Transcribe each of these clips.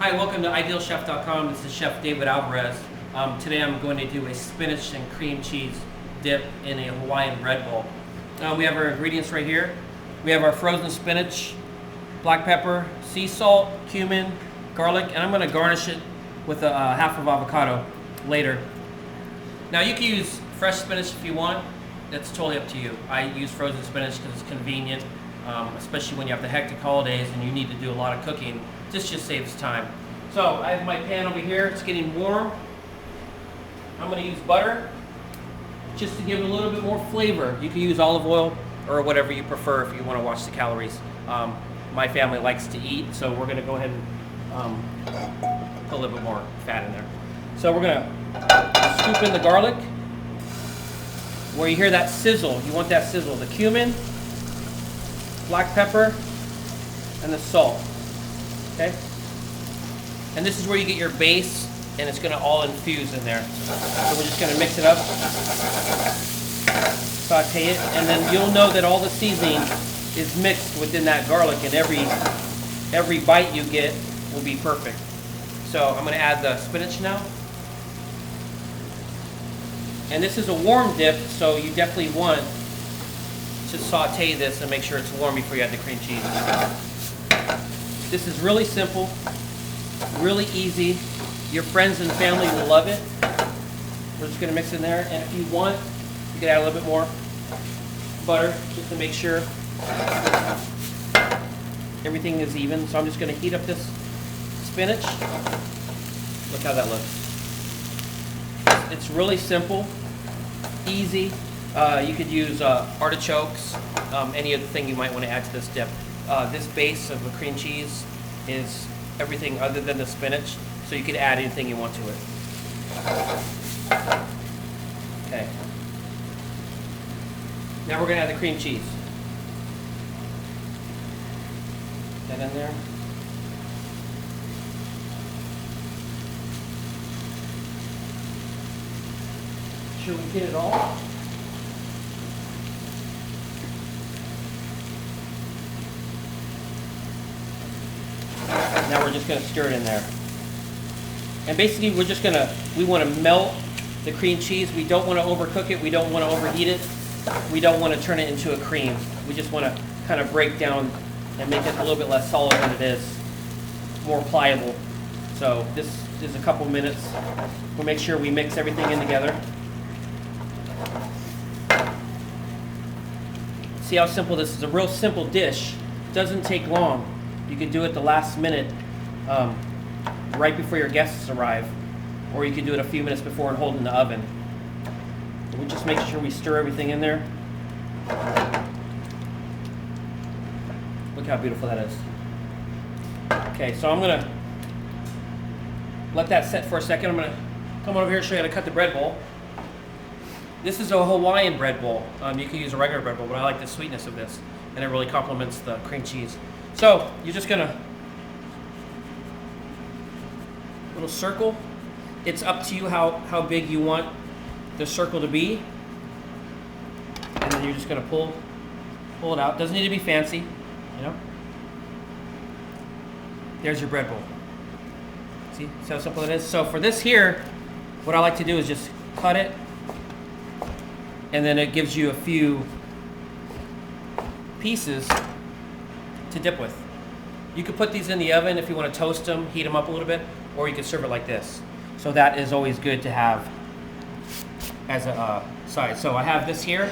Hi, welcome to IdealChef.com. This is Chef David Alvarez. Today I'm going to do a spinach and cream cheese dip in a Hawaiian bread bowl. We have our ingredients right here. We have our frozen spinach, black pepper, sea salt, cumin, garlic, and I'm going to garnish it with a half of avocado later. Now you can use fresh spinach if you want. That's totally up to you. I use frozen spinach because it's convenient, especially when you have the hectic holidays and you need to do a lot of cooking. This just saves time. So I have my pan over here. It's getting warm. I'm going to use butter just to give it a little bit more flavor. You can use olive oil or whatever you prefer if you want to watch the calories. My family likes to eat, so we're going to go ahead and put a little bit more fat in there. So we're going to scoop in the garlic. Where you hear that sizzle, you want that sizzle. The cumin, black pepper, and the salt. Okay? And this is where you get your base, and it's going to all infuse in there. So we're just going to mix it up, saute it, and then you'll know that all the seasoning is mixed within that garlic, and every bite you get will be perfect. So I'm going to add the spinach now. And this is a warm dip, so you definitely want to saute this and make sure it's warm before you add the cream cheese. This is really simple, really easy. Your friends and family will love it. We're just going to mix it in there, and if you want, you can add a little bit more butter just to make sure everything is even. So I'm just going to heat up this spinach. Look how that looks. It's really simple, easy. You could use artichokes, any other thing you might want to add to this dip. This base of the cream cheese is everything other than the spinach, so you could add anything you want to it. Okay. Now we're going to add the cream cheese. Get that in there. Sure we get it all. Now we're just going to stir it in there. And basically we want to melt the cream cheese. We don't want to overcook it. We don't want to overheat it. We don't want to turn it into a cream. We just want to kind of break down and make it a little bit less solid than it is, more pliable. So this is a couple minutes. We'll make sure we mix everything in together. See how simple this is? A real simple dish. Doesn't take long. You can do it the last minute, right before your guests arrive, or you can do it a few minutes before and hold in the oven. We just make sure we stir everything in there. Look how beautiful that is. Okay, so I'm gonna let that set for a second. I'm gonna come over here and show you how to cut the bread bowl. This is a Hawaiian bread bowl. You can use a regular bread bowl, but I like the sweetness of this, and it really complements the cream cheese. So you're just gonna little circle. It's up to you how big you want the circle to be, and then you're just gonna pull it out. Doesn't need to be fancy, you know. There's your bread bowl. See how simple it is. So for this here, what I like to do is just cut it. And then it gives you a few pieces to dip with. You could put these in the oven if you want to toast them, heat them up a little bit, or you could serve it like this. So that is always good to have as a side. So I have this here.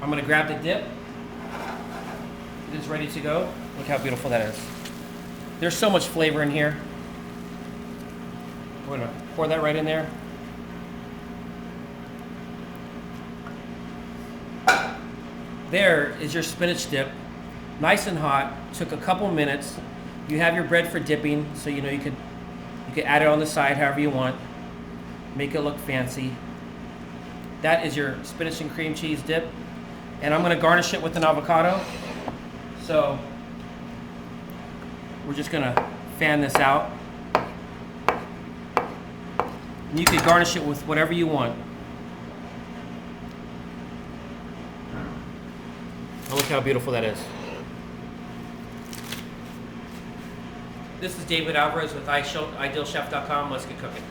I'm going to grab the dip. It is ready to go. Look how beautiful that is. There's so much flavor in here. We're going to pour that right in there. There is your spinach dip, nice and hot. Took a couple minutes. You have your bread for dipping, so you know you could add it on the side however you want. Make it look fancy. That is your spinach and cream cheese dip, and I'm going to garnish it with an avocado. So we're just going to fan this out. And you could garnish it with whatever you want. Look how beautiful that is. This is David Alvarez with idealchef.com. Let's get cooking.